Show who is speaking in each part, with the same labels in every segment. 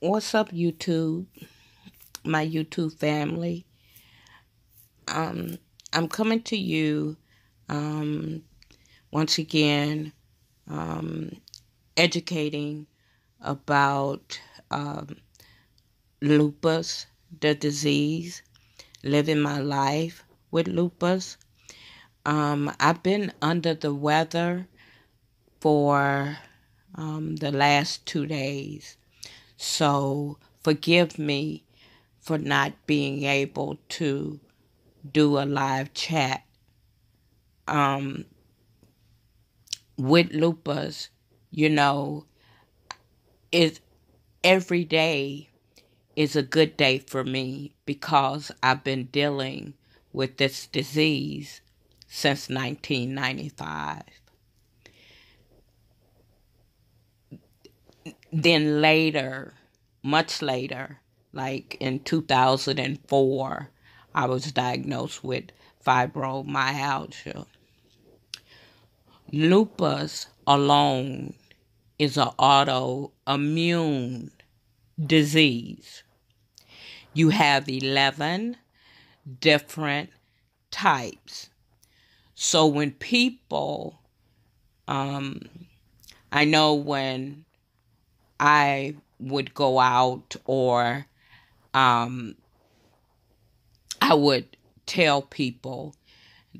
Speaker 1: What's up, YouTube? My YouTube family. I'm coming to you um, once again, um, educating about lupus, the disease, living my life with lupus. I've been under the weather for the last 2 days, so forgive me for not being able to do a live chat. With lupus, you know, it every day is a good day for me because I've been dealing with this disease since 1995. Then later, much later, like in 2004, I was diagnosed with fibromyalgia. Lupus alone is an autoimmune disease. You have 11 different types. So when people, I know when I would go out or I would tell people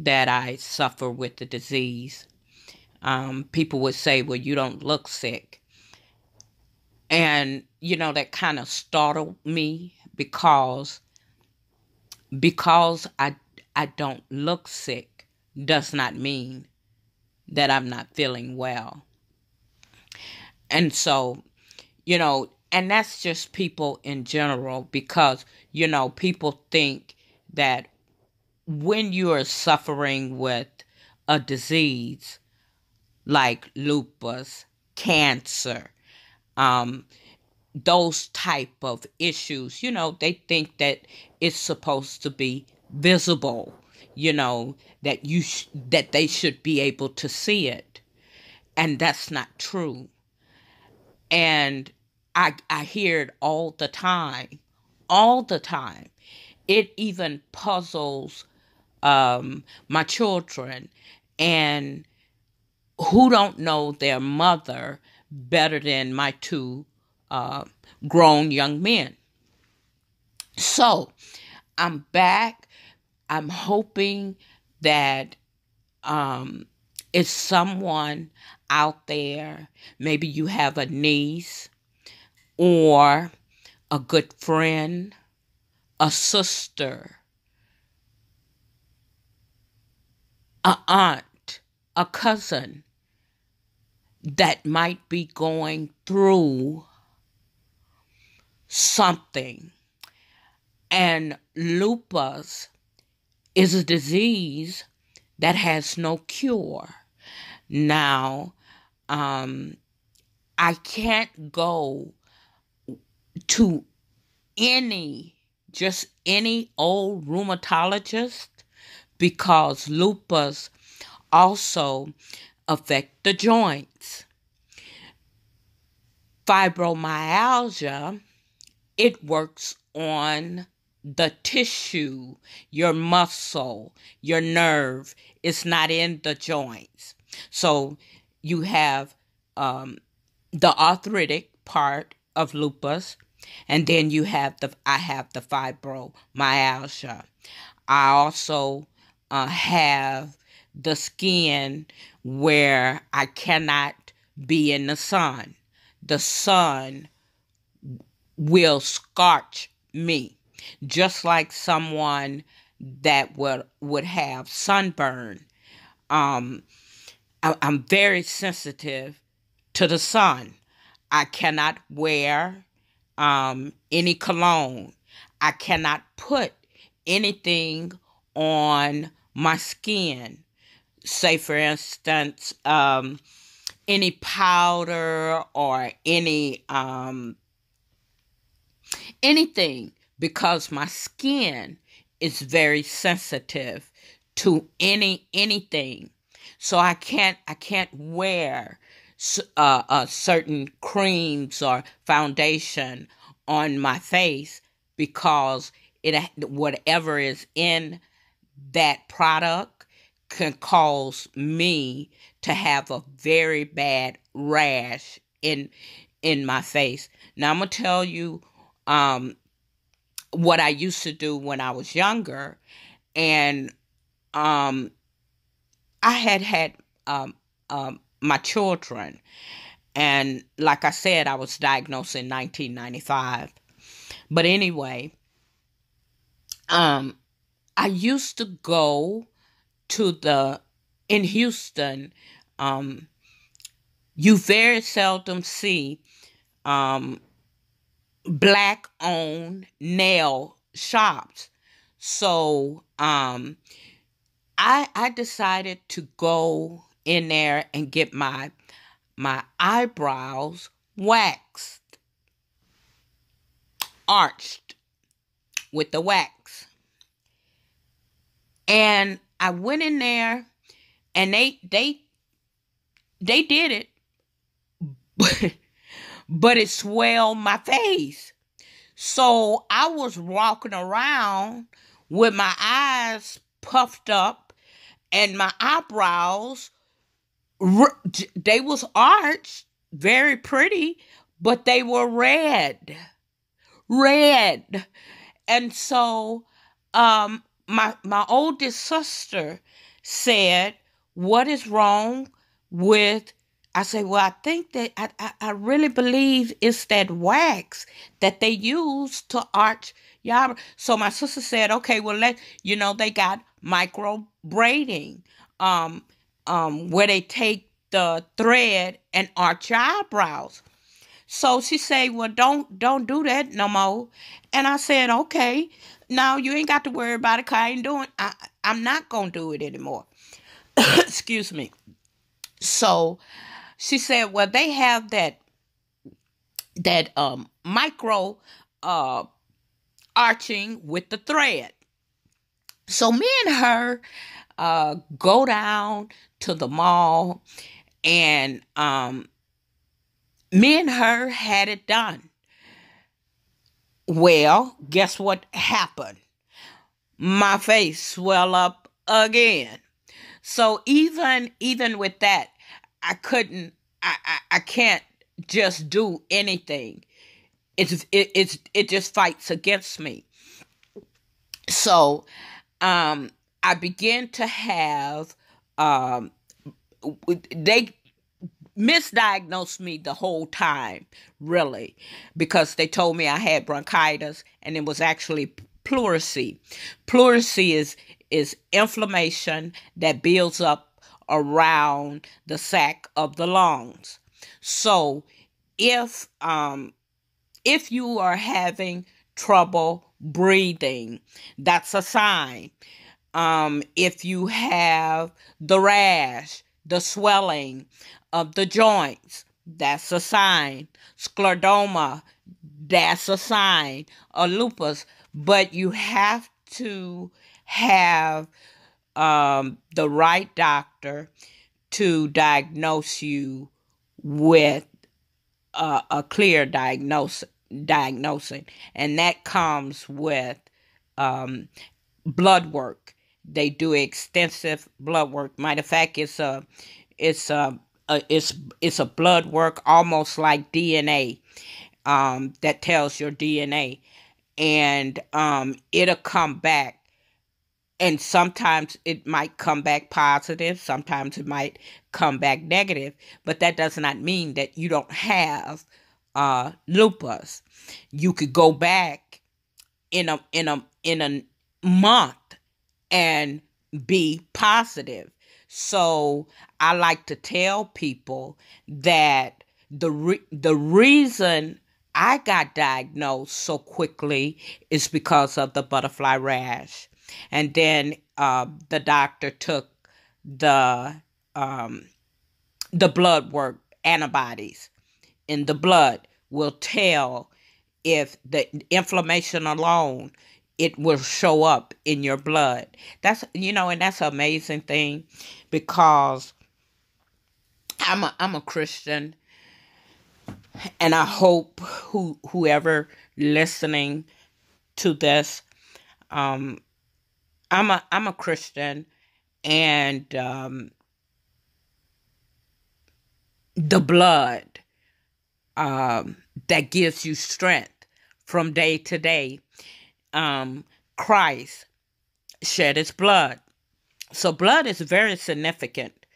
Speaker 1: that I suffer with the disease, people would say, well, you don't look sick. And, that kind of startled me because I don't look sick does not mean that I'm not feeling well. And so, and that's just people in general because, people think that when you are suffering with a disease like lupus, cancer, those type of issues, they think that it's supposed to be visible, that that they should be able to see it. And that's not true. And I hear it all the time, all the time. It even puzzles my children and who don't know their mother better than my two grown young men. So I'm back. I'm hoping that it's someone out there. Maybe you have a niece or a good friend, a sister, a aunt, a cousin that might be going through something. And lupus is a disease that has no cure. Now, I can't go to just any old rheumatologist because lupus also affect the joints. Fibromyalgia, it works on the tissue, your muscle, your nerve. It's not in the joints. So you have the arthritic part of lupus, and then I have the fibromyalgia. I also have the skin where I cannot be in the sun. The sun will scorch me, just like someone that would have sunburn. I'm very sensitive to the sun. I cannot wear any cologne. I cannot put anything on my skin. Say, for instance, any powder or anything, because my skin is very sensitive to anything. So I can't wear certain creams or foundation on my face because whatever is in that product can cause me to have a very bad rash in my face. Now I'm gonna tell you what I used to do when I was younger, and I had my children, and like I said, I was diagnosed in 1995. But anyway, I used to go to in Houston, you very seldom see black-owned nail shops. So I decided to go in there and get my eyebrows waxed, arched with the wax. And I went in there and they did it, but it swelled my face. So I was walking around with my eyes puffed up and my eyebrows, they was arched, very pretty, but they were red. And so my oldest sister said, "What is wrong with?" I said, "Well, I think that I really believe it's that wax that they use to arch your eyebrow." So my sister said, "Okay, well, they got micro braiding, where they take the thread and arch your eyebrows." So she said, "Well, don't do that no more." And I said, "Okay, now you ain't got to worry about it, 'cause I'm not gonna do it anymore." Excuse me. So she said, "Well, they have that micro arching with the thread." So me and her go down to the mall, and me and her had it done. Well, guess what happened? My face swelled up again. So even with that, I can't just do anything. It just fights against me. So I began to have they misdiagnosed me the whole time, really, because they told me I had bronchitis, and it was actually pleurisy. Pleurisy is inflammation that builds up around the sac of the lungs. So if you are having trouble breathing, that's a sign. If you have the rash, the swelling of the joints, that's a sign. Scleroderma, that's a sign. Or lupus. But you have to have the right doctor to diagnose you with a clear diagnosing. And that comes with blood work. They do extensive blood work. Matter of fact, it's a blood work almost like DNA, that tells your DNA, and it'll come back. And sometimes it might come back positive, sometimes it might come back negative, but that does not mean that you don't have lupus. You could go back in a month and be positive. So I like to tell people that the reason I got diagnosed so quickly is because of the butterfly rash. And then the doctor took the blood work. Antibodies in the blood will tell if the inflammation alone, it will show up in your blood. That's, and that's an amazing thing, because I'm a Christian, And I hope whoever listening to this, um, I'm a Christian, and the blood that gives you strength from day to day, Christ shed his blood. So blood is very significant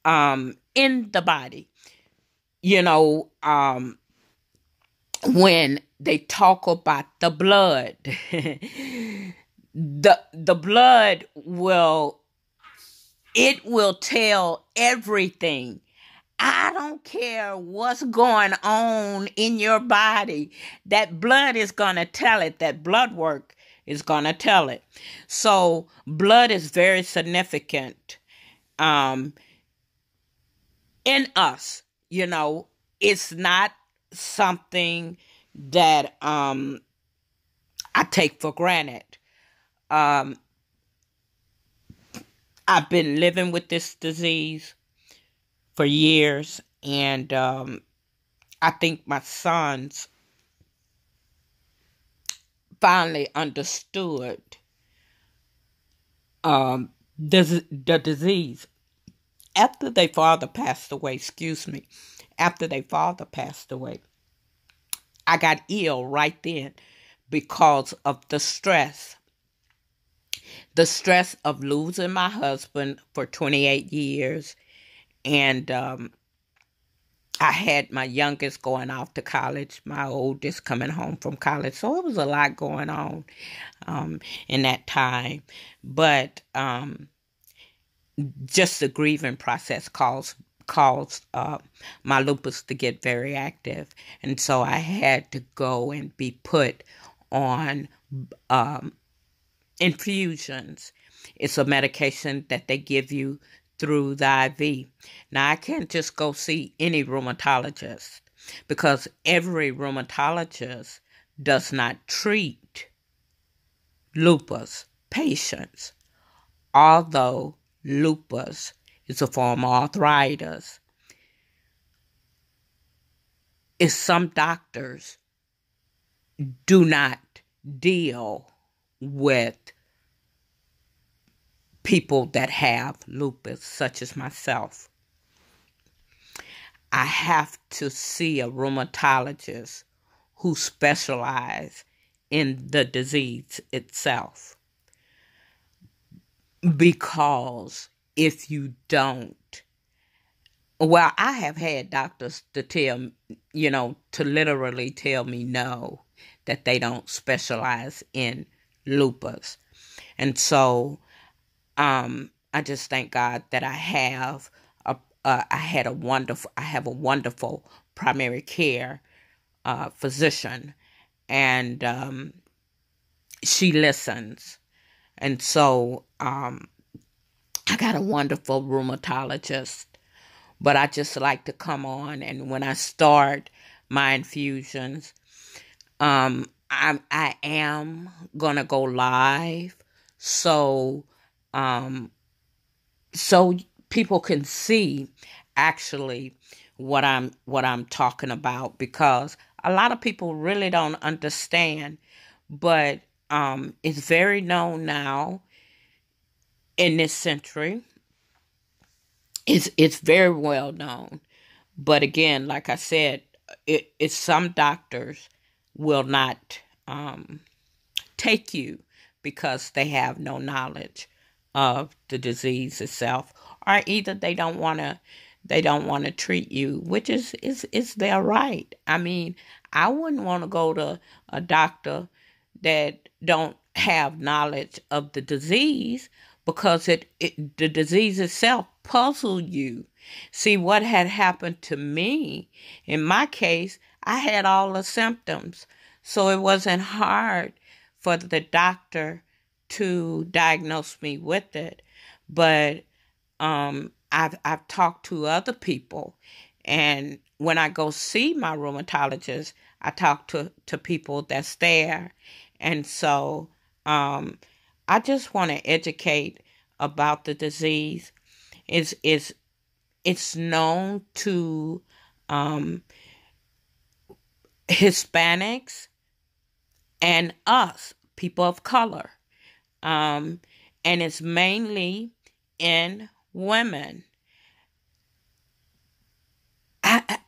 Speaker 1: in the body. You know, when they talk about the blood, the blood will tell everything. I don't care what's going on in your body. That blood is going to tell it. That blood work is going to tell it. So blood is very significant in us. You know, it's not something that I take for granted. I've been living with this disease for years, and I think my sons finally understood the disease after their father passed away. After their father passed away, I got ill right then because of the stress of losing my husband for 28 years. And I had my youngest going off to college, my oldest coming home from college. So it was a lot going on in that time. But just the grieving process caused my lupus to get very active. And so I had to go and be put on infusions. It's a medication that they give you through the IV. Now, I can't just go see any rheumatologist because every rheumatologist does not treat lupus patients, although lupus is a form of arthritis. Some doctors do not deal with people that have lupus, such as myself. I have to see a rheumatologist who specializes in the disease itself. Because if you don't, well, I have had doctors to tell, to literally tell me no, that they don't specialize in lupus. And so I just thank God that I have a wonderful primary care physician, and she listens. And so I got a wonderful rheumatologist. But I just like to come on, and when I start my infusions, I am gonna go live, so people can see actually what I'm talking about, because a lot of people really don't understand, but it's very known now in this century. It's very well known, but again, like I said, it's some doctors will not take you because they have no knowledge of the disease itself, or either they don't want to treat you, which is their right. I mean, I wouldn't want to go to a doctor that don't have knowledge of the disease, because the disease itself puzzle you. See, what had happened to me, in my case, I had all the symptoms, so it wasn't hard for the doctor to diagnose me with it. But I've talked to other people, and when I go see my rheumatologist, I talk to people that's there, and so I just want to educate about the disease. It's known to Hispanics, and us, people of color. And it's mainly in women. I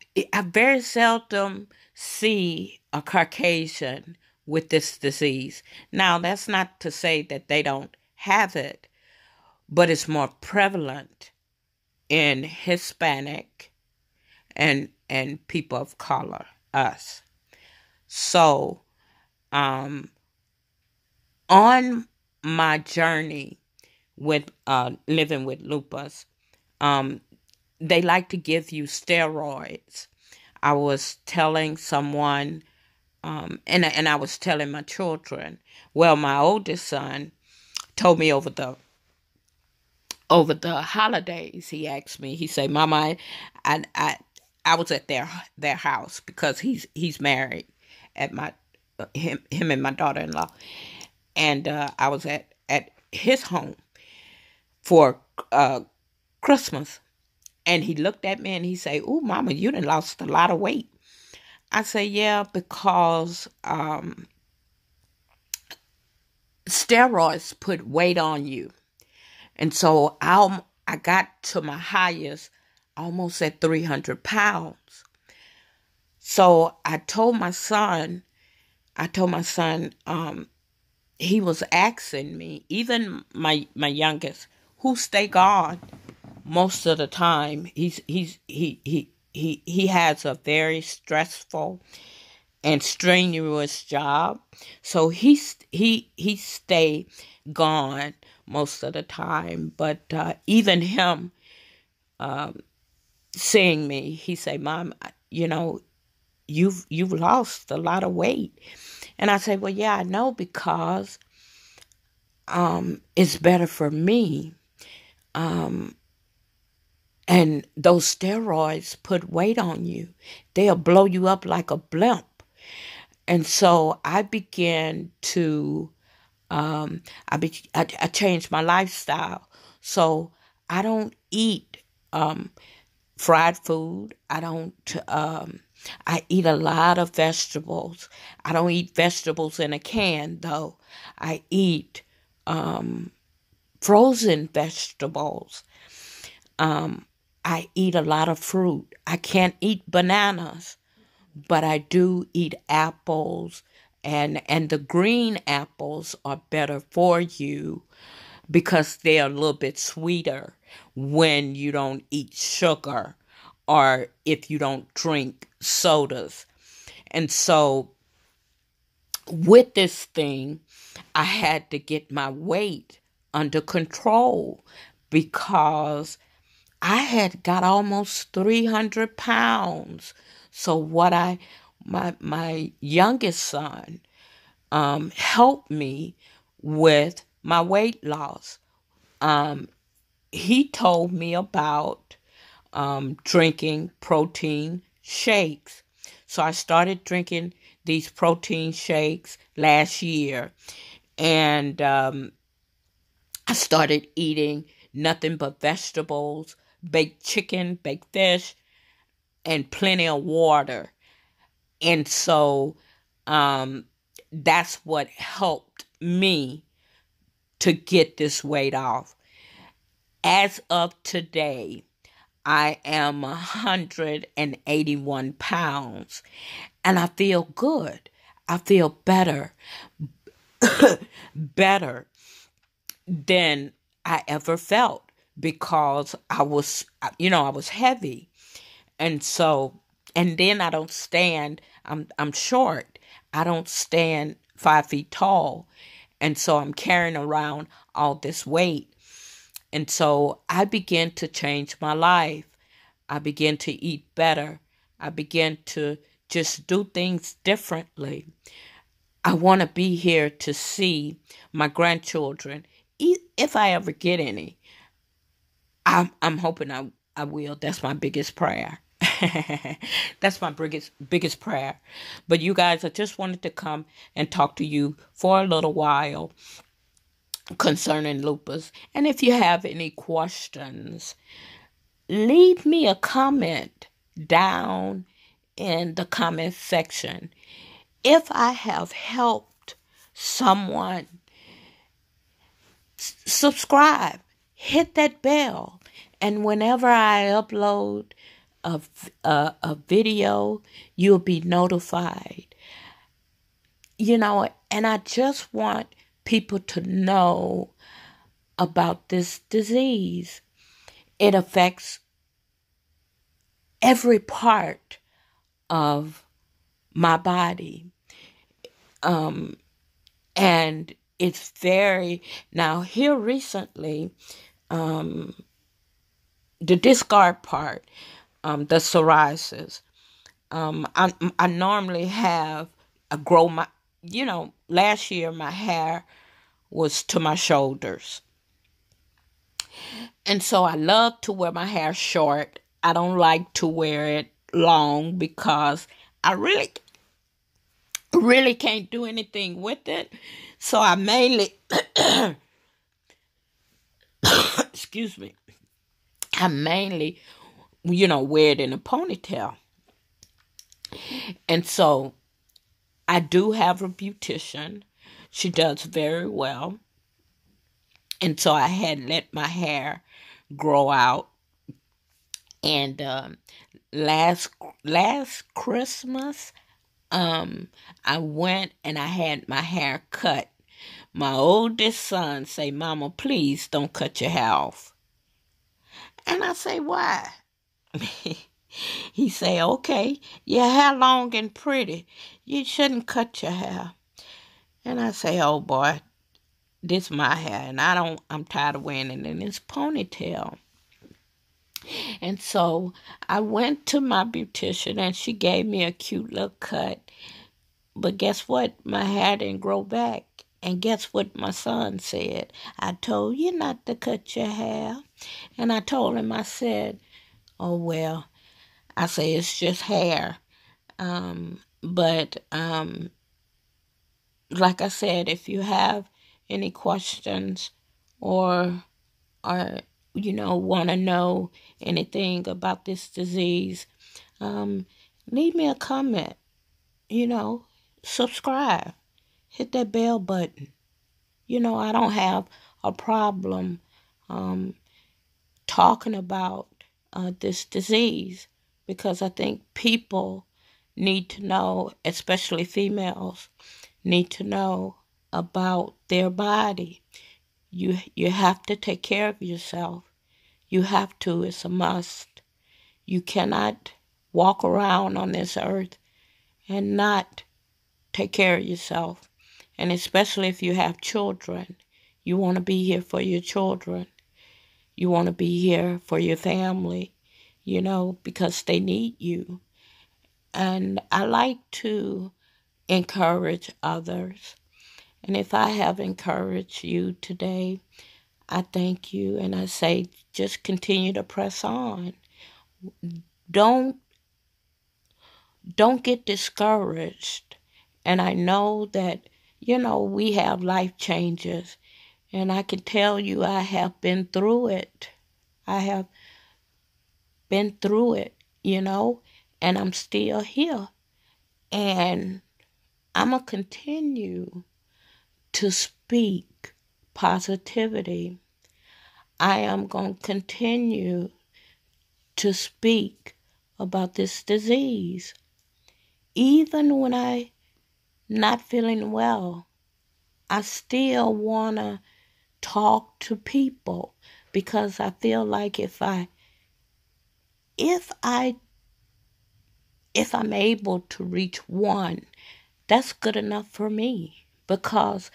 Speaker 1: very seldom see a Caucasian with this disease. Now, that's not to say that they don't have it, but it's more prevalent in Hispanic and people of color, us. So, on my journey with living with lupus, they like to give you steroids. I was telling someone, and I was telling my children. Well, my oldest son told me over the holidays. He asked me. He said, "Mama, I was at their house because he's married at him and my daughter-in-law, and I was at his home for Christmas." And he looked at me and he said, "Ooh, Mama, you done lost a lot of weight." I said, "Yeah, because steroids put weight on you." And so I got to my highest almost at 300 pounds. So I told my son, he was asking me, even my youngest, who stay gone most of the time. He has a very stressful and strenuous job, so he stay gone most of the time. But even him seeing me, he say, "Mom, you've lost a lot of weight." And I say, "Well, yeah, I know, because it's better for me. And those steroids put weight on you. They'll blow you up like a blimp." And so I began to, I changed my lifestyle. So I don't eat fried food. I eat a lot of vegetables. I don't eat vegetables in a can, though. I eat frozen vegetables. I eat a lot of fruit. I can't eat bananas, but I do eat apples, and the green apples are better for you because they're a little bit sweeter when you don't eat sugar or if you don't drink sodas. And so with this thing, I had to get my weight under control because I had got almost 300 pounds. So my youngest son helped me with my weight loss. He told me about drinking protein shakes. So I started drinking these protein shakes last year. And I started eating nothing but vegetables, baked chicken, baked fish, and plenty of water. And so that's what helped me to get this weight off. As of today, I am 181 pounds, and I feel good. I feel better than I ever felt, because I was heavy. And so, and then I don't stand, I'm short. I don't stand 5 feet tall. And so I'm carrying around all this weight. And so I began to change my life. I began to eat better. I began to just do things differently. I want to be here to see my grandchildren, if I ever get any. I'm hoping I will. That's my biggest prayer. That's my biggest prayer. But you guys, I just wanted to come and talk to you for a little while concerning lupus. And if you have any questions, leave me a comment down in the comment section. If I have helped someone, subscribe, hit that bell, and whenever I upload a video, you'll be notified. And I just want people to know about this disease. It affects every part of my body. And it's now here recently, the discard part, the psoriasis. I normally have last year my hair was to my shoulders. And so I love to wear my hair short. I don't like to wear it long because I really can't do anything with it. So I mainly, excuse me, I mainly, wear it in a ponytail. And so I do have a beautician. She does very well. And so I had let my hair grow out. And last Christmas, I went and I had my hair cut. My oldest son say, "Mama, please don't cut your hair off." And I say, "Why?" He say, "Okay, your hair long and pretty. You shouldn't cut your hair." And I say, "Oh boy, this is my hair, and I'm tired of wearing it in this ponytail." And so I went to my beautician, and she gave me a cute little cut. But guess what? My hair didn't grow back. And guess what my son said? "I told you not to cut your hair." And I told him, I said, "Oh, well," I say, "it's just hair." But like I said, if you have any questions or want to know anything about this disease, leave me a comment, subscribe, hit that bell button. I don't have a problem talking about this disease, because I think people need to know, especially females, need to know about their body. You have to take care of yourself. You have to. It's a must. You cannot walk around on this earth and not take care of yourself. And especially if you have children, you want to be here for your children. You want to be here for your family, because they need you. And I like to encourage others. And if I have encouraged you today, I thank you. And I say, just continue to press on. Don't get discouraged. And I know that, we have life changes. And I can tell you I have been through it. I have been through it, and I'm still here. And I'm going to continue to speak positivity. I am going to continue to speak about this disease. Even when I'm not feeling well, I still want to talk to people, because I feel like if I'm able to reach one, that's good enough for me, because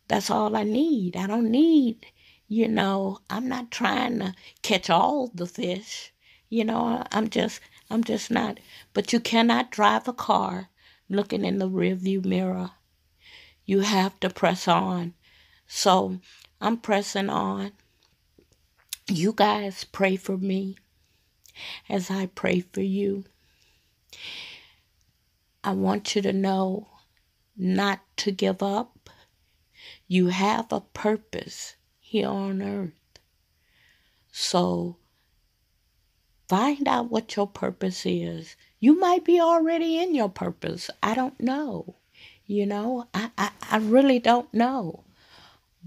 Speaker 1: that's all I need. I don't need, I'm not trying to catch all the fish. I'm just not. But you cannot drive a car looking in the rearview mirror. You have to press on. So I'm pressing on. You guys pray for me as I pray for you. I want you to know not to give up. You have a purpose here on earth. So find out what your purpose is. You might be already in your purpose. I don't know. I really don't know.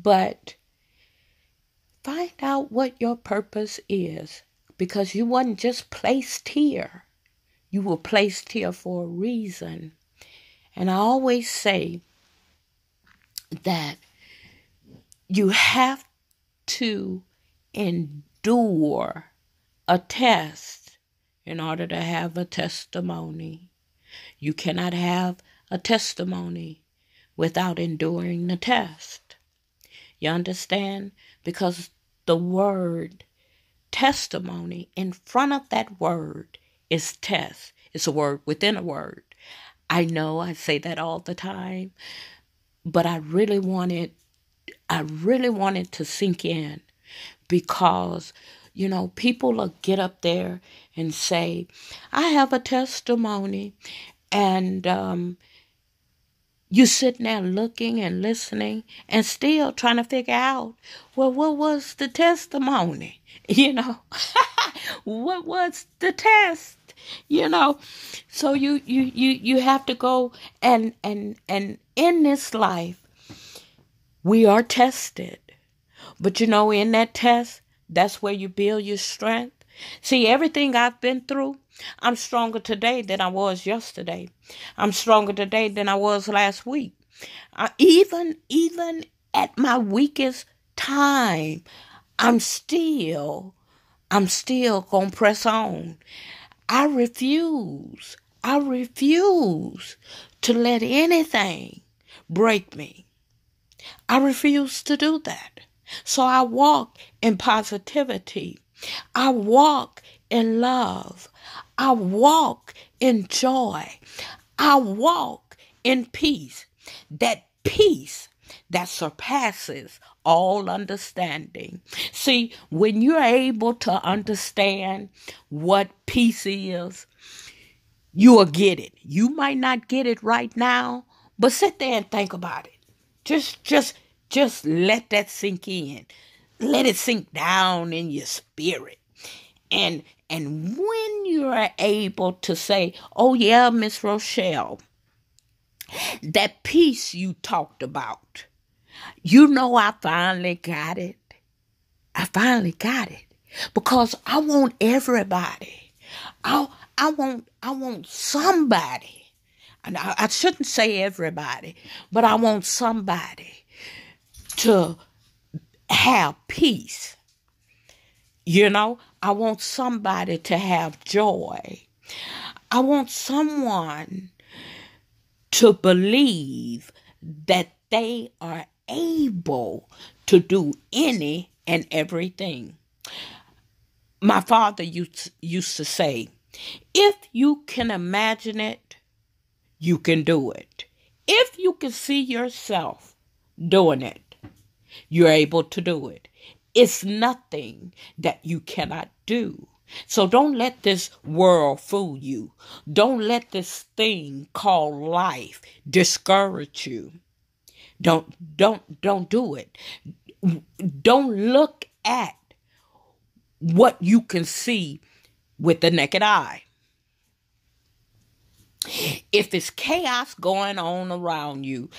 Speaker 1: But find out what your purpose is, because you wasn't just placed here. You were placed here for a reason. And I always say that you have to endure a test in order to have a testimony. You cannot have a testimony without enduring the test. You understand? Because the word testimony, in front of that word is test. It's a word within a word. I know I say that all the time, but I really wanted to sink in, because, people will get up there and say, I have a testimony, and you sitting there looking and listening and still trying to figure out, well, what was the testimony? What was the test? So you have to go and in this life, we are tested. But in that test, that's where you build your strength. See, everything I've been through, I'm stronger today than I was yesterday. I'm stronger today than I was last week. Even at my weakest time, I'm still gonna press on. I refuse to let anything break me. I refuse to do that. So I walk in positivity. I walk in love. I walk in joy. I walk in peace. That peace that surpasses all understanding. See, when you're able to understand what peace is, you will get it. You might not get it right now, but sit there and think about it. Just let that sink in. Let it sink down in your spirit. And when you're able to say, oh yeah, Miss Rochelle, that peace you talked about, I finally got it. I finally got it. Because I want everybody. I want somebody. And I shouldn't say everybody, but I want somebody to have peace. I want somebody to have joy. I want someone to believe that they are able to do any and everything. My father used to say, if you can imagine it, you can do it. If you can see yourself doing it, you're able to do it. It's nothing that you cannot do. So don't let this world fool you. Don't let this thing called life discourage you. Don't do it. Don't look at what you can see with the naked eye. If it's chaos going on around you,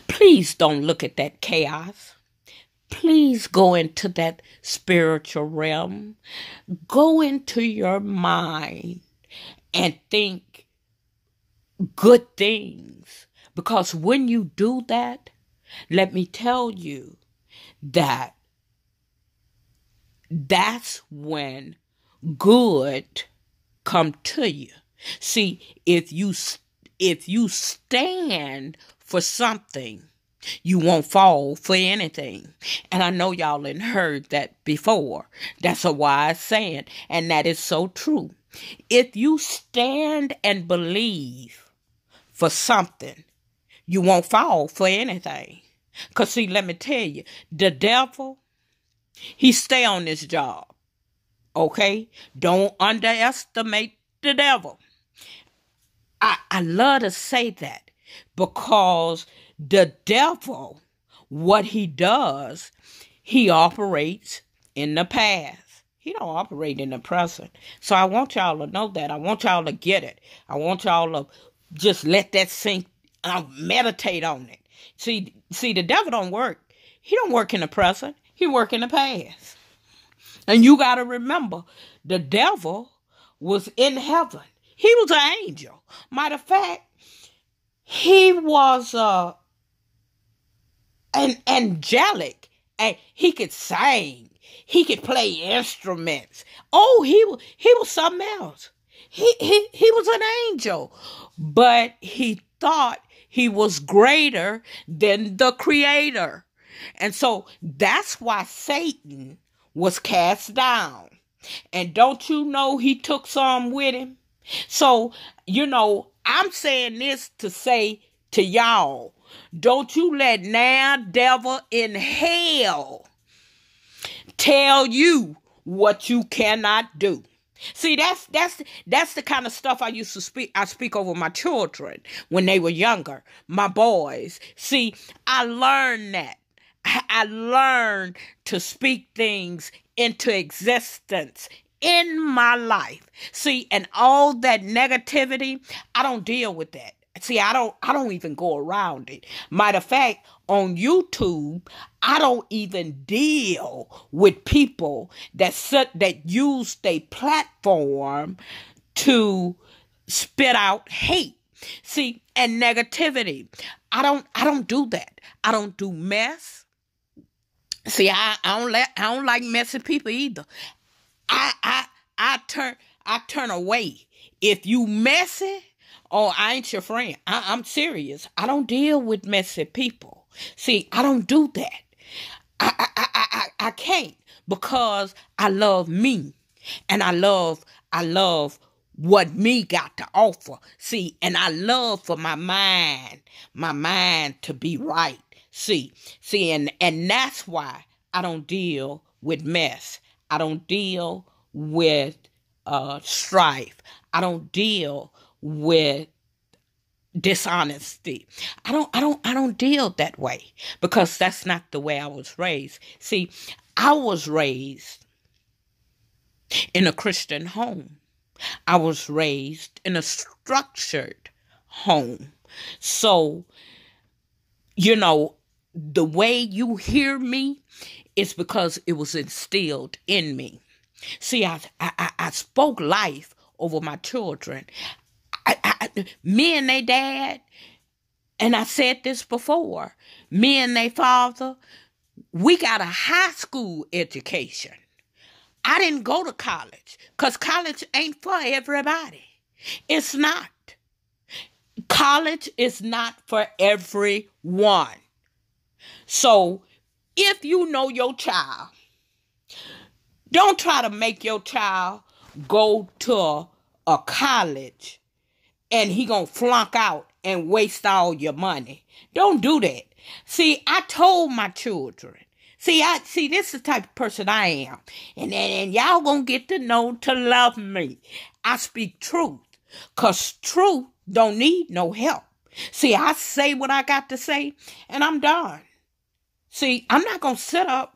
Speaker 1: please don't look at that chaos. Please go into that spiritual realm. Go into your mind and think good things. Because when you do that, let me tell you that that's when good come to you. See, if you stand for something, you won't fall for anything. And I know y'all have heard that before. That's a wise saying, and that is so true. If you stand and believe for something, you won't fall for anything. Because see, let me tell you, the devil, he stay on this job. Okay? Don't underestimate the devil. I love to say that because the devil, what he does, he operates in the past. He don't operate in the present. So I want y'all to know that. I want y'all to get it. I want y'all to just let that sink, meditate on it. See, the devil don't work. He don't work in the present. He work in the past. And you got to remember, the devil was in heaven. He was an angel. Matter of fact, he was an angelic, and he could sing. He could play instruments. Oh, he was something else. He was an angel, but he thought he was greater than the Creator. And so that's why Satan was cast down. And don't you know he took some with him? So, I'm saying this to say to y'all, don't you let now devil in hell tell you what you cannot do. See, that's the kind of stuff I used to speak. I speak over my children when they were younger, my boys. See, I learned that. I learned to speak things into existence in my life. See, and all that negativity, I don't deal with that. See, I don't even go around it. Matter of fact, on YouTube, I don't even deal with people that use their platform to spit out hate. See, and negativity. I don't do that. I don't do mess. See, I don't like messy people either. I turn away. If you messy, oh, I ain't your friend. I'm serious. I don't deal with messy people. See, I don't do that. I can't, because I love me, and I love what me got to offer. See, and I love for my mind to be right. See, and that's why I don't deal with mess. I don't deal with strife. I don't deal with dishonesty. I don't deal that way, because that's not the way I was raised. See, I was raised in a Christian home. I was raised in a structured home. So, the way you hear me is because it was instilled in me. See, I spoke life over my children. Me and they dad, and I said this before, me and they father, we got a high school education. I didn't go to college, because college ain't for everybody. It's not. College is not for everyone. So, if you know your child, don't try to make your child go to a college and he gonna flunk out and waste all your money. Don't do that. See, I told my children. See, this is the type of person I am. And y'all gonna get to know to love me. I speak truth. Because truth don't need no help. See, I say what I got to say, and I'm done. See, I'm not gonna sit up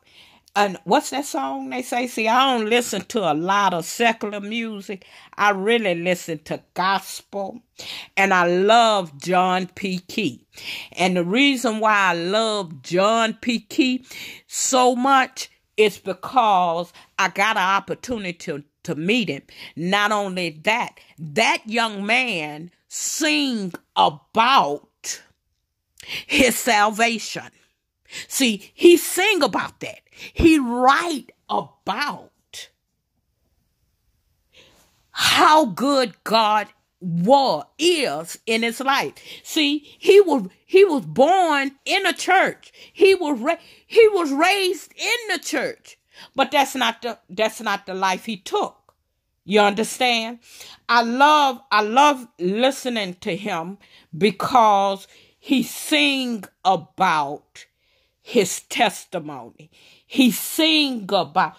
Speaker 1: and what's that song they say? See, I don't listen to a lot of secular music. I really listen to gospel. And I love John P. Key. And the reason why I love John P. Key so much is because I got an opportunity to meet him. Not only that young man sing about his salvation. See, he sing about that. He write about how good God is in his life. See, he was born in a church. He was raised in the church. But that's not the life he took. You understand? I love listening to him because he sing about his testimony. He sings about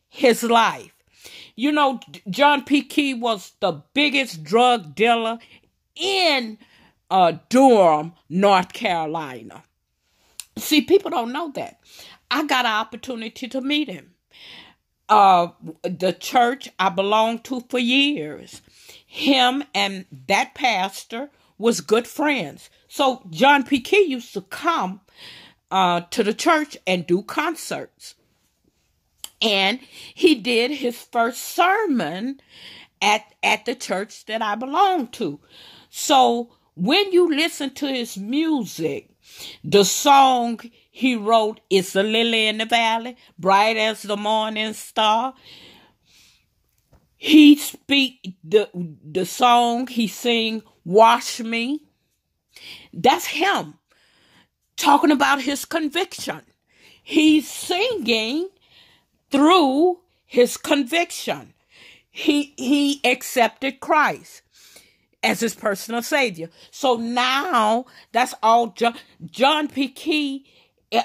Speaker 1: his life. John P. Key was the biggest drug dealer in Durham, North Carolina. See, people don't know that. I got an opportunity to meet him. The church I belonged to for years, him and that pastor was good friends. So John P. Key used to come to the church and do concerts. And he did his first sermon at the church that I belong to. So when you listen to his music, the song he wrote is "The Lily in the Valley," "Bright as the Morning Star." He speak the song he sing, "Wash Me." That's him talking about his conviction. He's singing through his conviction. He accepted Christ as his personal savior. So now that's all John P. Key. And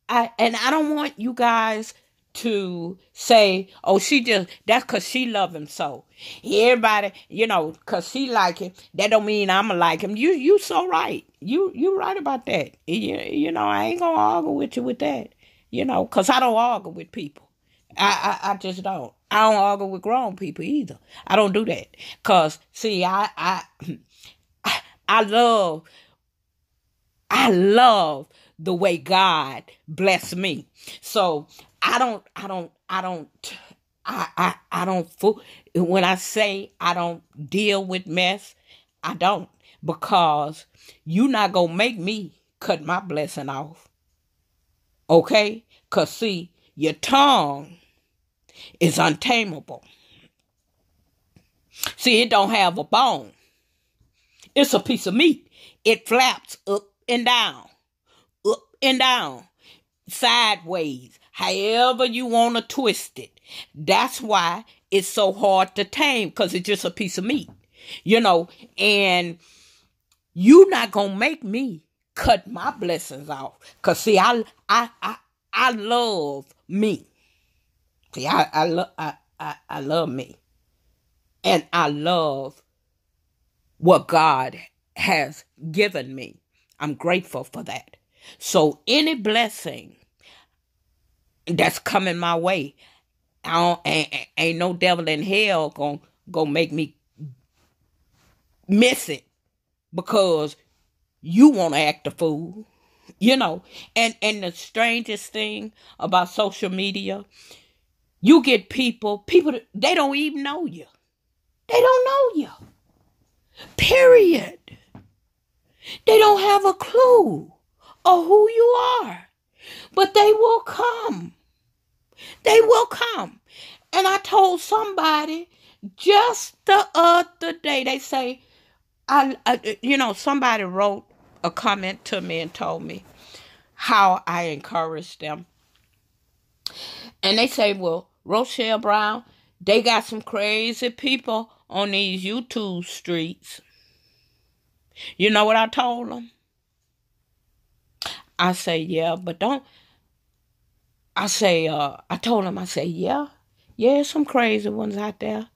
Speaker 1: I don't want you guys to say, "Oh, that's because she love him so." Everybody, because she like him, that don't mean I'ma like him. You so right. You right about that. I ain't gonna argue with you with that. Because I don't argue with people. I just don't. I don't argue with grown people either. I don't do that. Because, see, I love the way God bless me. So I don't fool. When I say I don't deal with mess, I don't. Because you not going to make me cut my blessing off. Okay? Because, see, your tongue is untamable. See, it don't have a bone. It's a piece of meat. It flaps up and down, sideways, however you want to twist it. That's why it's so hard to tame, because it's just a piece of meat, and you not going to make me cut my blessings off. Because, see, I love me. See, I love me. And I love what God has given me. I'm grateful for that. So any blessing that's coming my way, ain't no devil in hell gonna make me miss it because you want to act a fool. And the strangest thing about social media, you get people, they don't even know you. They don't know you. Period. They don't have a clue of who you are. But they will come. They will come. And I told somebody just the other day, they say, somebody wrote a comment to me and told me how I encouraged them. And they say, well, Rochelle Brown, they got some crazy people on these YouTube streets. You know what I told them? I say, yeah, but don't. I told them, yeah, some crazy ones out there.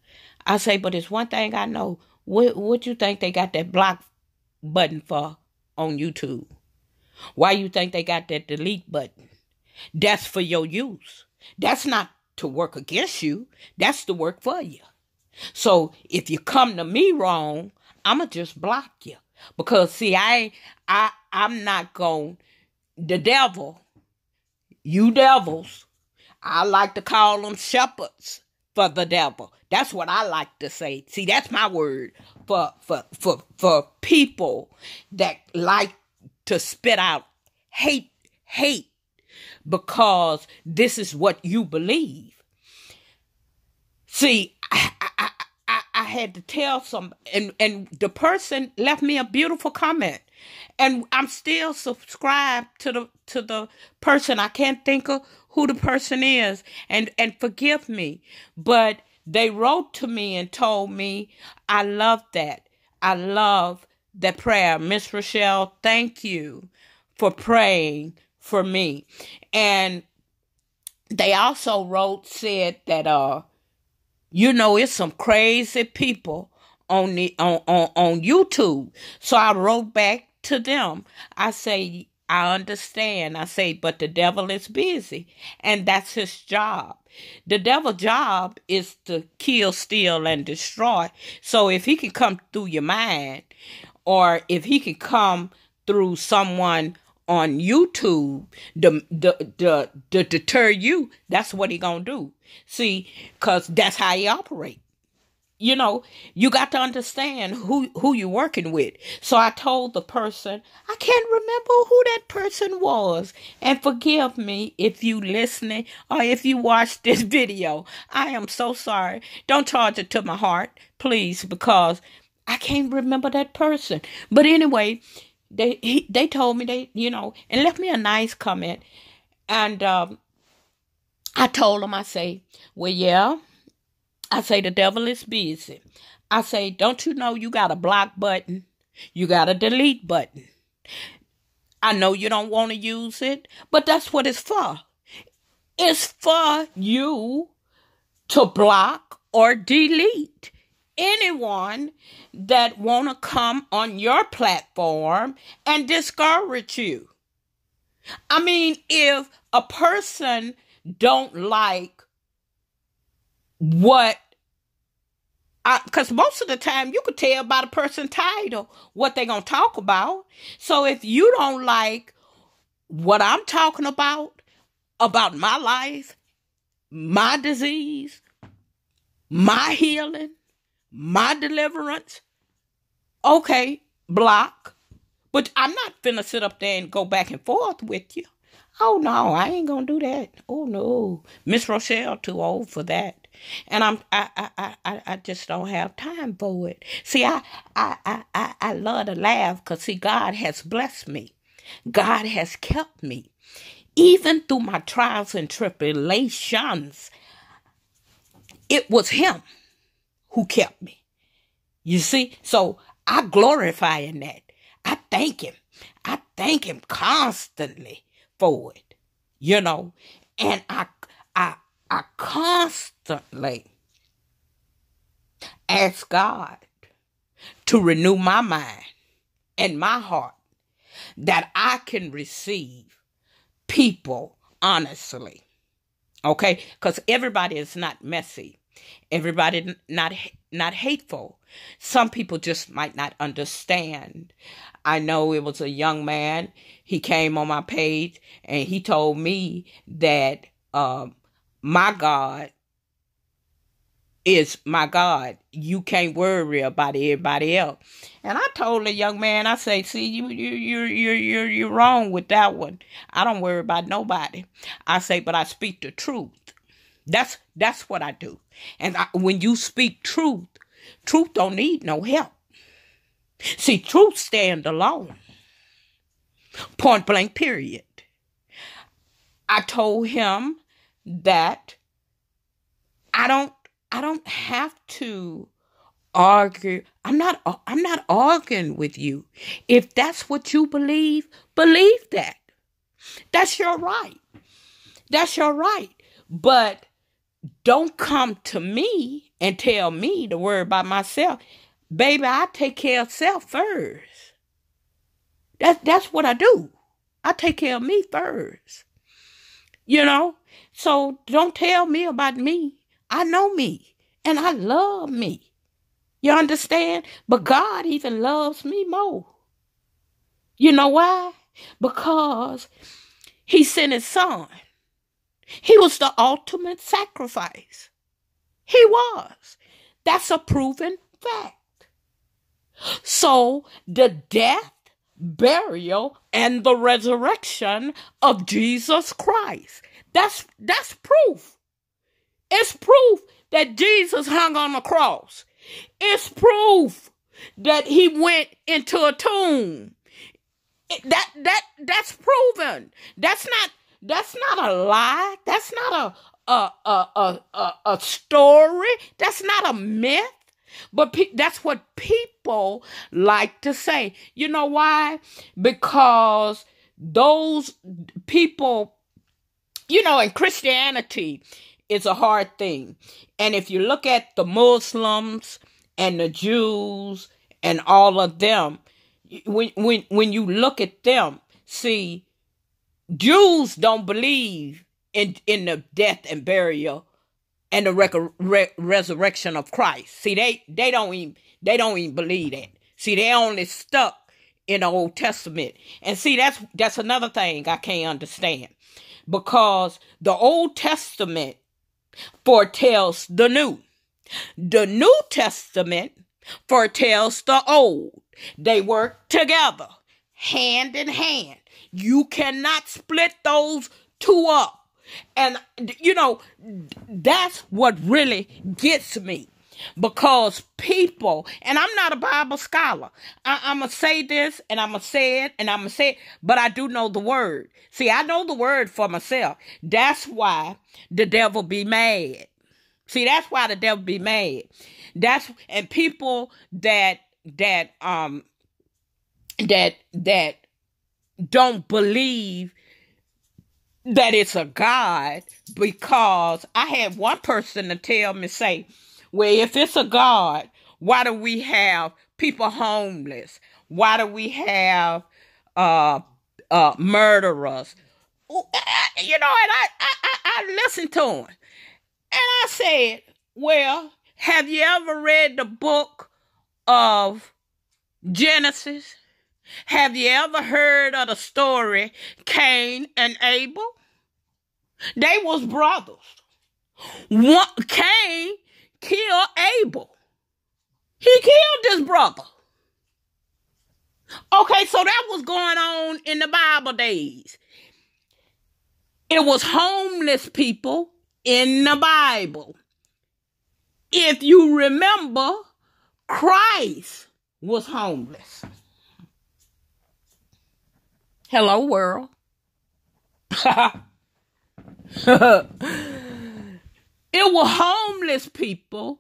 Speaker 1: I say, but it's one thing I know. What you think they got that block button for on YouTube? Why you think they got that delete button? That's for your use. That's not to work against you. That's to work for you. So if you come to me wrong, I'ma just block you. Because see, I'm not going, the devil, you devils, I like to call them shepherds for the devil. That's what I like to say. See, that's my word for people that like to spit out hate, because this is what you believe. See, I had to tell some, and the person left me a beautiful comment, and I'm still subscribed to the person. I can't think of who the person is, and forgive me, but they wrote to me and told me, I love that. I love that prayer. Miss Rochelle, thank you for praying for me. And they also said that, it's some crazy people on YouTube. So I wrote back to them. I say, I understand. I say, but the devil is busy, and that's his job. The devil's job is to kill, steal, and destroy. So if he can come through your mind, or if he can come through someone on YouTube to deter you, that's what he gonna do. See, because that's how he operates. You know, you got to understand who you're working with. So I told the person, I can't remember who that person was. And forgive me if you listening or if you watch this video. I am so sorry. Don't charge it to my heart, please, because I can't remember that person. But anyway, they told me and left me a nice comment. And I told them, I say, well, yeah. I say, the devil is busy. I say, don't you know you got a block button? You got a delete button. I know you don't want to use it, but that's what it's for. It's for you to block or delete anyone that want to come on your platform and discourage you. I mean, if a person don't like because most of the time you could tell by the person's title what they're going to talk about. So if you don't like what I'm talking about my life, my disease, my healing, my deliverance, okay, block. But I'm not finna sit up there and go back and forth with you. Oh, no, I ain't going to do that. Oh, no. Miss Rochelle too old for that. And I just don't have time for it. See, I love to laugh because, see, God has blessed me. God has kept me. Even through my trials and tribulations, it was him who kept me. You see? So I glorify in that. I thank him. I thank him constantly for it. And I constantly ask God to renew my mind and my heart that I can receive people honestly. Okay? Because everybody is not messy. Everybody not hateful. Some people just might not understand. I know it was a young man. He came on my page and he told me that my God is my God. You can't worry about everybody else. And I told the young man, I say, see, you're wrong with that one. I don't worry about nobody. I say, but I speak the truth. That's what I do. And when you speak truth don't need no help. See, truth stand alone. Point blank, period. I told him that I don't have to argue. I'm not arguing with you. If that's what you believe that. That's your right. That's your right. But don't come to me and tell me to worry about myself. Baby, I take care of self first. That's what I do. I take care of me first. So don't tell me about me. I know me and I love me. You understand? But God even loves me more. You know why? Because he sent his son. He was the ultimate sacrifice. He was. That's a proven fact. So the death, burial, and the resurrection of Jesus Christ. That's proof. It's proof that Jesus hung on the cross. It's proof that he went into a tomb. That's proven. That's not a lie. That's not a story. That's not a myth. But that's what people like to say. You know why? Because those people, in Christianity, it's a hard thing. And if you look at the Muslims and the Jews and all of them, when you look at them, See, Jews don't believe in the death and burial and the resurrection of Christ. See, they don't even believe that. See, they only stuck in the Old Testament. And see, that's another thing I can't understand. Because the Old Testament foretells the New. The New Testament foretells the Old. They work together, hand in hand. You cannot split those two up. And, that's what really gets me. Because people, and I'm not a Bible scholar. I'm going to say this, and I'm going to say it, and I'm going to say it, but I do know the word. See, I know the word for myself. That's why the devil be mad. See, that's why the devil be mad. And people that don't believe that it's a God, because I had one person to tell me, say, well, if it's a God, why do we have people homeless? Why do we have murderers? And I listened to him. And I said, well, have you ever read the book of Genesis? Have you ever heard of the story Cain and Abel? They was brothers. Cain killed Abel. He killed his brother. Okay, so that was going on in the Bible days. It was homeless people in the Bible. If you remember, Christ was homeless. Hello, world. It was homeless people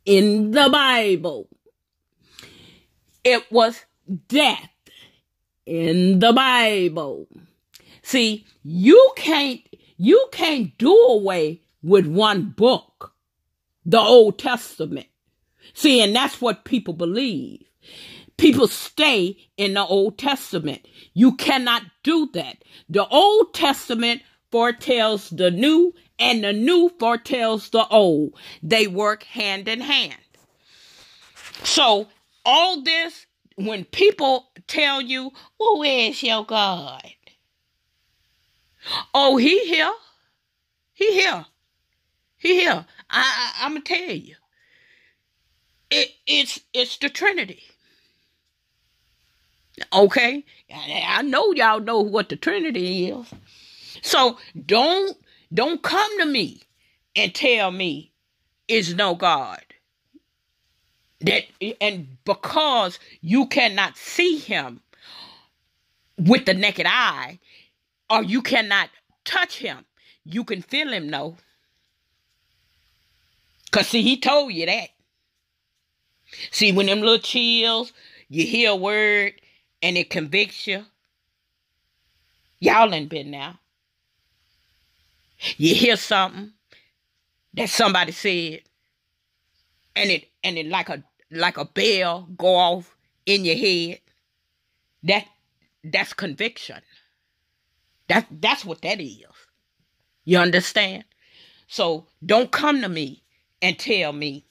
Speaker 1: in the Bible. It was death in the Bible. See, you can't do away with one book, the Old Testament. See, and that's what people believe. People stay in the Old Testament. You cannot do that. The Old Testament foretells the New, and the New foretells the Old. They work hand in hand. So all this, when people tell you, well, where's your God? Oh, he here. He here. He here. I'm going to tell you. It's the Trinity. Okay? I know y'all know what the Trinity is. So don't come to me and tell me it's no God. And because you cannot see him with the naked eye, or you cannot touch him, you can feel him, no. Because, see, he told you that. See, when them little chills, you hear a word and it convicts you. Y'all ain't been now. You hear something that somebody said, and it like a bell go off in your head. That's conviction. That's what that is. You understand? So don't come to me and tell me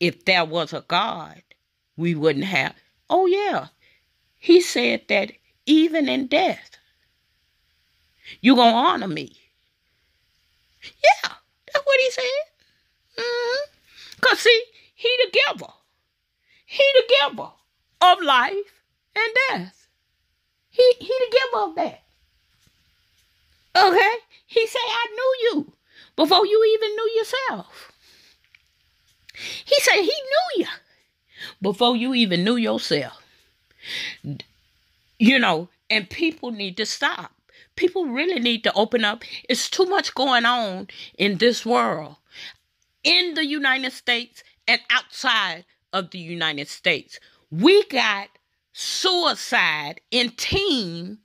Speaker 1: if there was a God, we wouldn't have. Oh yeah, he said that even in death, you gonna honor me. Yeah, that's what he said. Mm-hmm. Because see, he the giver. He the giver of life and death. He the giver of that. Okay? He said, I knew you before you even knew yourself. He said he knew you before you even knew yourself. And people need to stop. People really need to open up. It's too much going on in this world, in the United States and outside of the United States. We got suicide in teens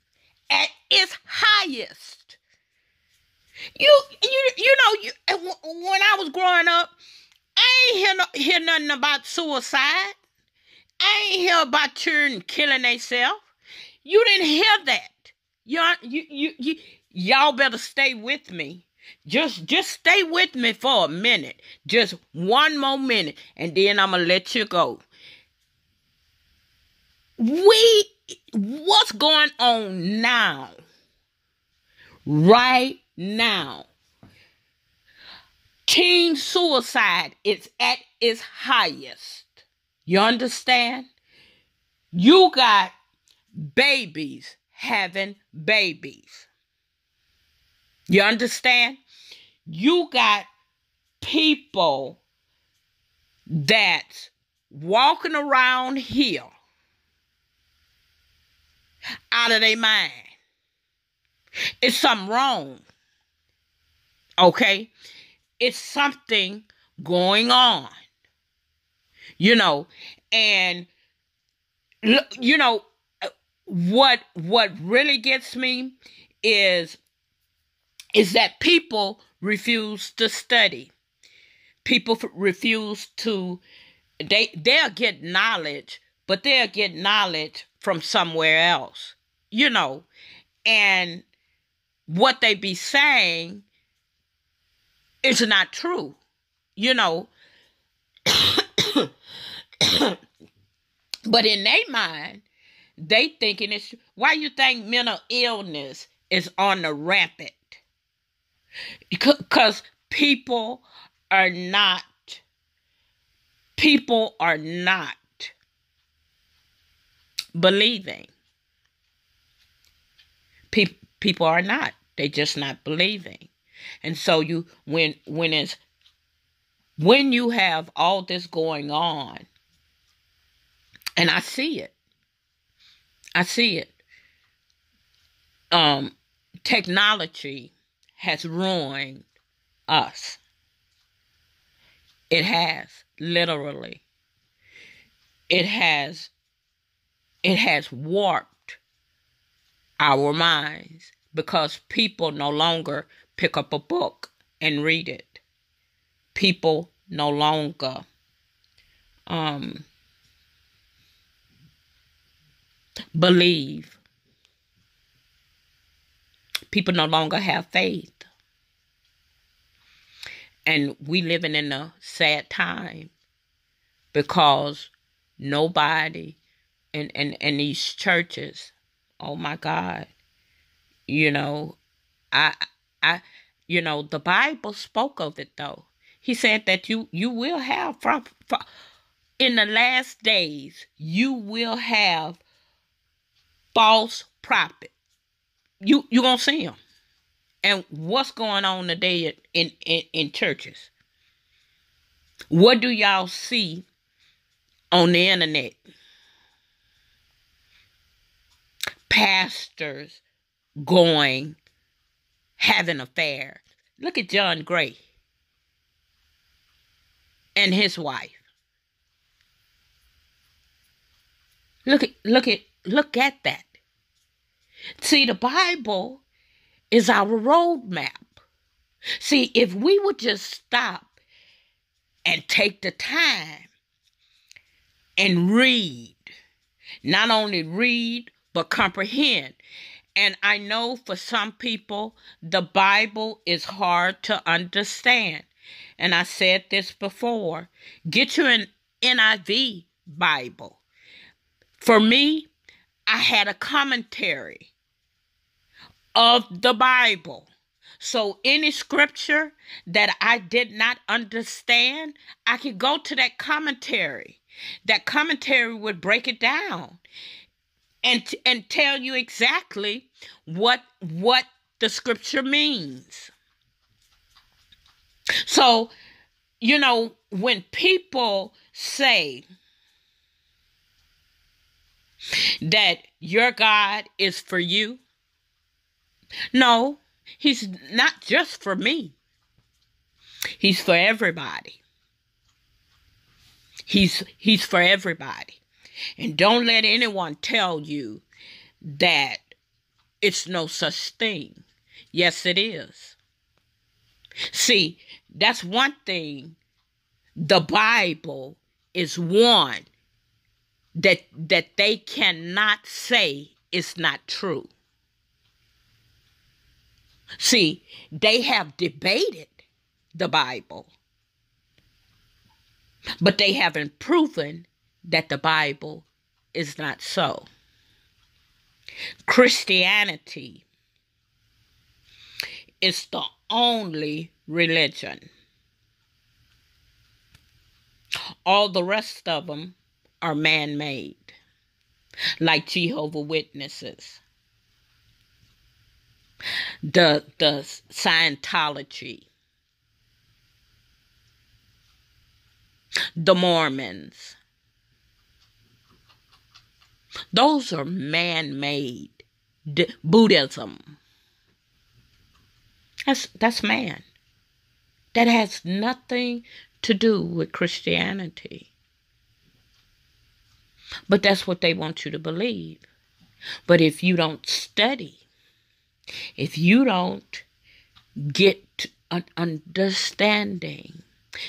Speaker 1: at its highest. When I was growing up, I ain't hear nothing about suicide. I ain't hear about children killing themselves. You didn't hear that. Y'all better stay with me. Just stay with me for a minute. Just one more minute, and then I'm gonna let you go. What's going on now? Right now. Teen suicide is at its highest. You understand? You got babies having babies. You understand? You got people that's walking around here out of their mind. It's something wrong. Okay? It's something going on. And what really gets me is that people refuse to study. People refuse to, they'll get knowledge, but they'll get knowledge from somewhere else, and what they be saying is not true, but in their mind, they thinking it's, why you think mental illness is on the rampant? Because people are not believing. People are not. They just not believing. And so when you have all this going on, and I see it. Technology has ruined us. It has, literally. It has warped our minds because people no longer pick up a book and read it. People no longer believe. People no longer have faith. And we living in a sad time because nobody in these churches, oh my God, the Bible spoke of it though. He said that you will have, in the last days, you will have false prophets. You gonna see them. And what's going on today in churches? What do y'all see on the internet? Pastors having affairs. Look at John Gray and his wife. Look at that. See, the Bible is our roadmap. See, if we would just stop and take the time and read, not only read, but comprehend. And I know for some people, the Bible is hard to understand. And I said this before. Get you an NIV Bible. For me, I had a commentary of the Bible. So any scripture that I did not understand, I could go to that commentary. That commentary would break it down and tell you exactly what the scripture means. So, when people say that your God is for you, no, he's not just for me. He's for everybody. He's for everybody. And don't let anyone tell you that it's no such thing. Yes, it is. See, that's one thing. The Bible is one that they cannot say is not true. See, they have debated the Bible, but they haven't proven that the Bible is not so. Christianity is the only religion. All the rest of them are man-made, like Jehovah's Witnesses, the Scientology, the Mormons. Those are man-made. Buddhism. That's man. That has nothing to do with Christianity. But that's what they want you to believe. But if you don't study, if you don't get an understanding.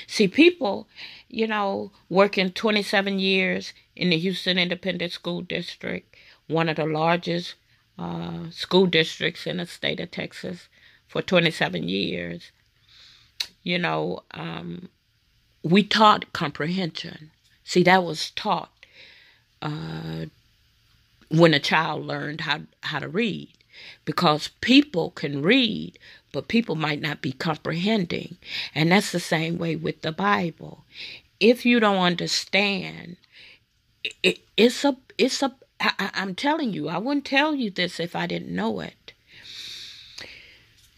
Speaker 1: See, people, working 27 years in the Houston Independent School District, one of the largest school districts in the state of Texas, for 27 years, we taught comprehension. See, that was taught when a child learned how to read. Because people can read, but people might not be comprehending. And that's the same way with the Bible. If you don't understand, I'm telling you, I wouldn't tell you this if I didn't know it.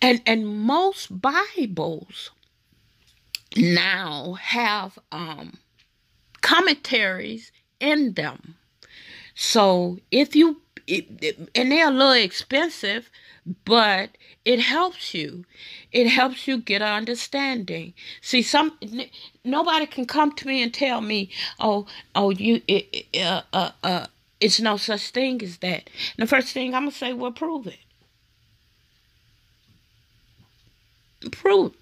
Speaker 1: And most Bibles now have commentaries in them. So and they're a little expensive, but it helps you. It helps you get an understanding. See, nobody can come to me and tell me, it's no such thing as that. And the first thing I'm gonna say, well, prove it. Prove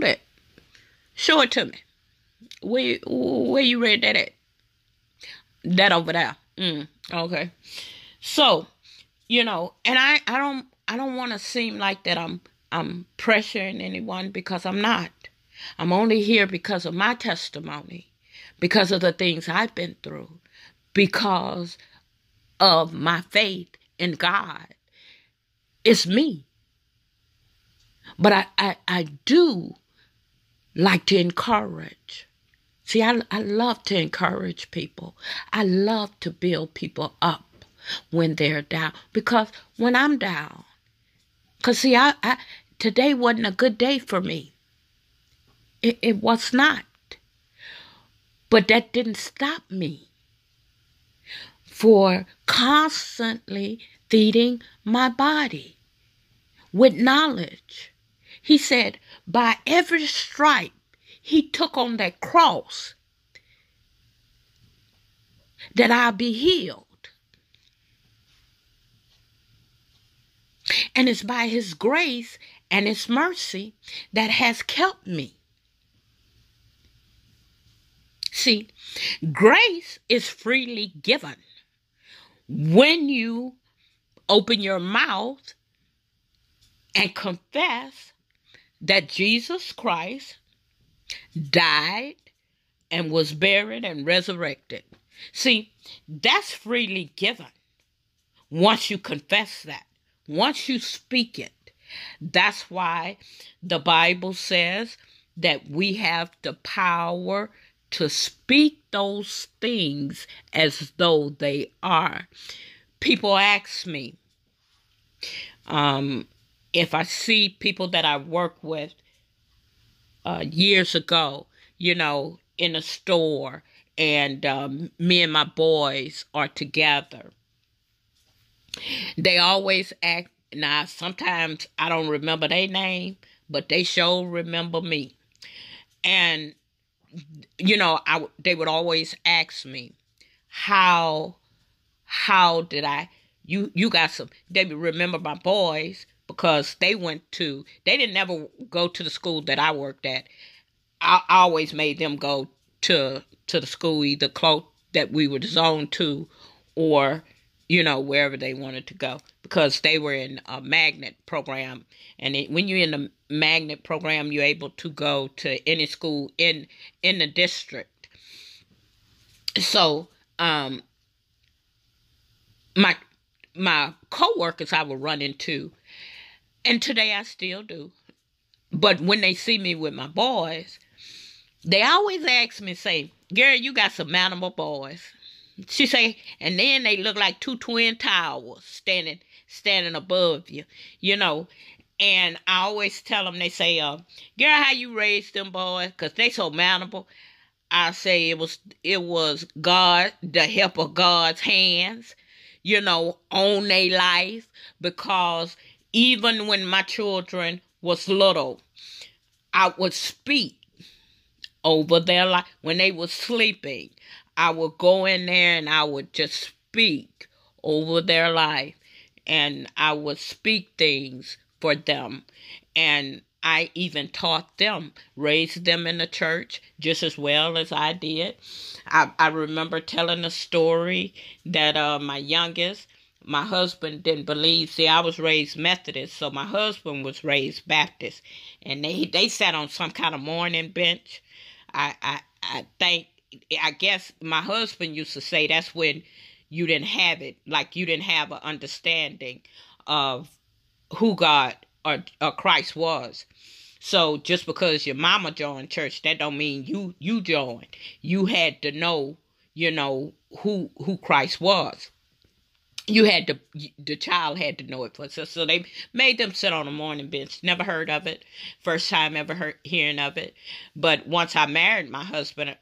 Speaker 1: it. Show it to me. Where you read that at? That over there. Okay. So, and I don't want to seem like that I'm pressuring anyone, because I'm not. I'm only here because of my testimony, because of the things I've been through, because of my faith in God. It's me. But I do like to encourage. See, I love to encourage people. I love to build people up when they're down. Because when I'm down, see, today wasn't a good day for me. It was not. But that didn't stop me for constantly feeding my body with knowledge. He said, by every stripe he took on that cross, that I'll be healed. And it's by his grace and his mercy that has kept me. See, grace is freely given when you open your mouth and confess that Jesus Christ died and was buried and resurrected. See, that's freely given once you confess that. Once you speak it. That's why the Bible says that we have the power to speak those things as though they are. People ask me, if I see people that I worked with years ago, in a store, and me and my boys are together, they always act. Now, sometimes I don't remember their name, but they sure remember me. And, they would always ask me, how did you got some, they would remember my boys, because they didn't ever go to the school that I worked at. I always made them go to the school either close that we were zoned to, or, wherever they wanted to go. because they were in a magnet program. And when you're in the magnet program, you're able to go to any school in the district. So my co-workers I would run into, and today I still do. But when they see me with my boys, they always ask me, say, "Girl, you got some animal boys." She say, and then they look like two twin towers standing above you, you know. And I always tell them, they say, "Girl, how you raised them boys? Because they so manageable." I say it was God, the help of God's hands, you know, on their life. Because even when my children was little, I would speak over their life. When they were sleeping, I would go in there and I would just speak over their life. And I would speak things for them. And I even taught them, raised them in the church just as well as I did. I remember telling a story that my youngest, my husband didn't believe. See, I was raised Methodist, so my husband was raised Baptist. And they sat on some kind of mourning bench. I guess my husband used to say that's when you didn't have it, like you didn't have an understanding of who God or Christ was. So just because your mama joined church, that don't mean you joined. You had to know, you know, who Christ was. The child had to know it for us. So they made them sit on a morning bench. Never heard of it. First time ever hearing of it. But once I married my husband,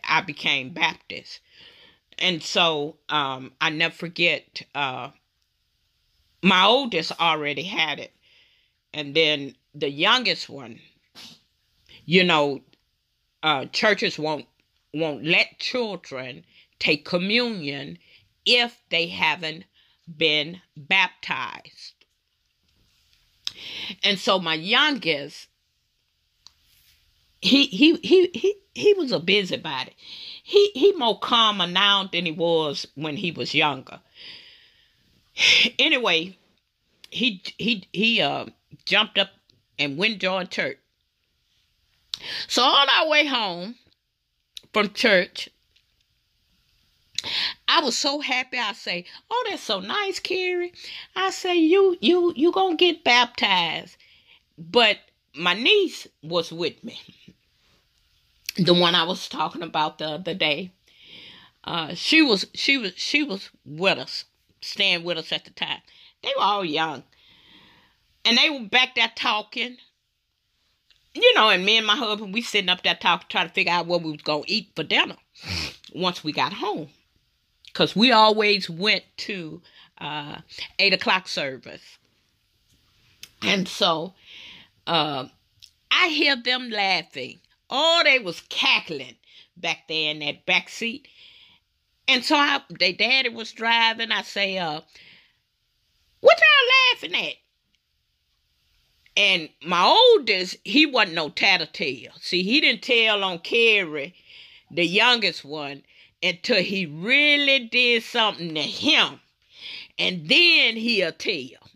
Speaker 1: I became Baptist. And so I never forget, my oldest already had it. And then the youngest one, you know, churches won't let children take communion if they haven't been baptized. And so my youngest, he was a busybody. He more calmer now than he was when he was younger. Anyway, he jumped up and went to join church. So on our way home from church, I was so happy. I say, "Oh, that's so nice, Carrie." I say, you gonna get baptized. But my niece was with me. The one I was talking about the other day. She was with us, staying with us at the time. They were all young. And they were back there talking. You know, and me and my husband, we sitting up there talking, trying to figure out what we was going to eat for dinner once we got home. Because we always went to 8 o'clock service. And so I hear them laughing. Oh, they was cackling back there in that back seat. And so their daddy was driving. I say, "What y'all laughing at?" And my oldest, he wasn't no tattletale. See, he didn't tell on Carrie, the youngest one, until he really did something to him. And then he'll tell.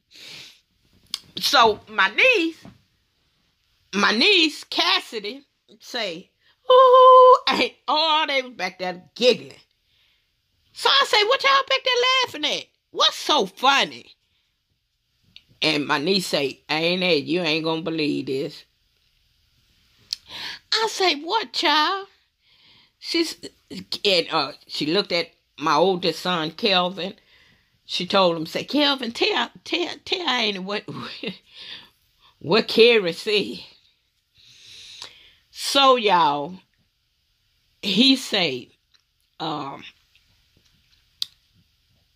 Speaker 1: So my niece, Cassidy, say, "Ooh," they was back there giggling. So I say, "What y'all back there laughing at? What's so funny?" And my niece say, "Ain't it? You ain't gonna believe this." I say, "What, child?" She looked at my oldest son, Kelvin. She told him, say, "Kelvin, tell Annie what Carrie said." So y'all, he say,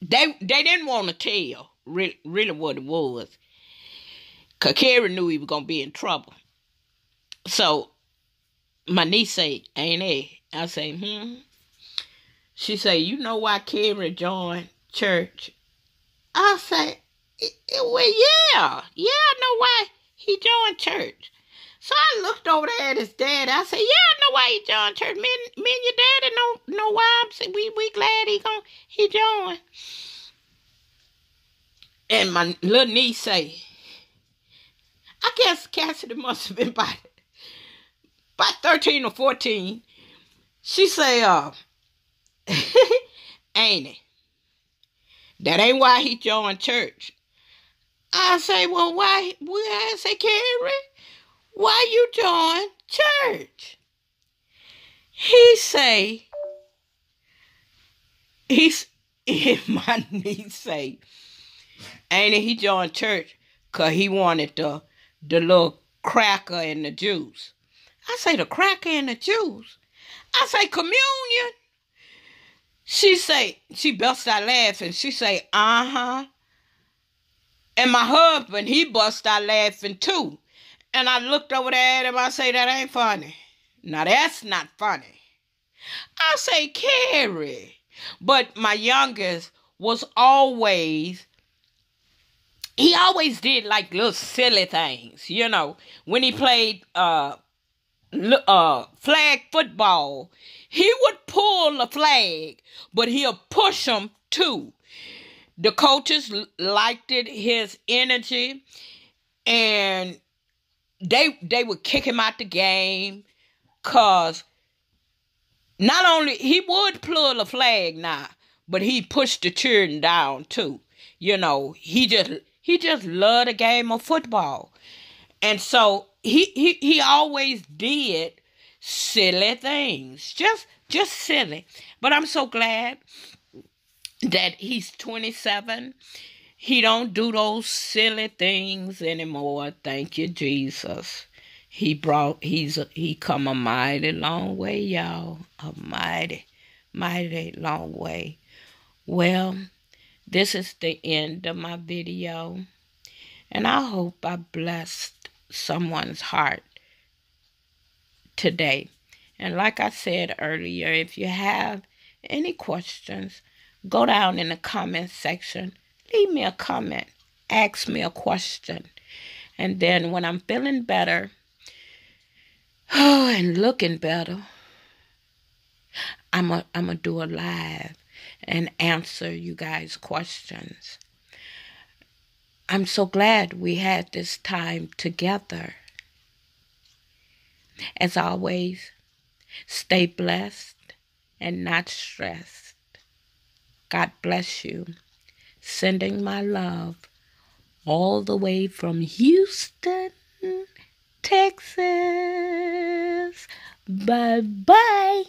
Speaker 1: they didn't want to tell really what it was, because Carrie knew he was going to be in trouble. So my niece say, "Ain't it?" I say, She say, "You know why Carrie joined church?" I say, "Well, yeah, I know why he joined church." So I looked over there at his dad. I said, "Yeah, I know why he joined church. Me and your daddy know why. I'm saying we glad he joined." And my little niece say, I guess Cassidy must have been about 13 or 14. She say, ain't it? That ain't why he joined church. I say, well, why? I say, Carrie, why you join church? He say, my niece say, ain't it? He joined church because he wanted the little cracker and the juice. I say, the cracker and the juice? I say, communion? She say, she bust out laughing. She say, uh-huh. And my husband, he bust out laughing too. And I looked over there at him. I say, that ain't funny. Now, that's not funny. I say, Carrie. But my youngest was always, he always did like little silly things, you know. When he played flag football, he would pull the flag, but he'll push them too. The coaches liked it, his energy, and they would kick him out the game because not only he would pull the flag now, but he pushed the children down too. You know, he just loved a game of football. And so he always did silly things. Just silly. But I'm so glad that he's 27. He don't do those silly things anymore. Thank you, Jesus. He come a mighty long way, y'all. A mighty, mighty long way. Well, this is the end of my video. And I hope I blessed someone's heart today. And like I said earlier, if you have any questions, go down in the comment section. Leave me a comment. Ask me a question. And then when I'm feeling better, and looking better, I'm a do a live and answer you guys' questions. I'm so glad we had this time together. As always, stay blessed and not stressed. God bless you. Sending my love all the way from Houston, Texas. Bye-bye.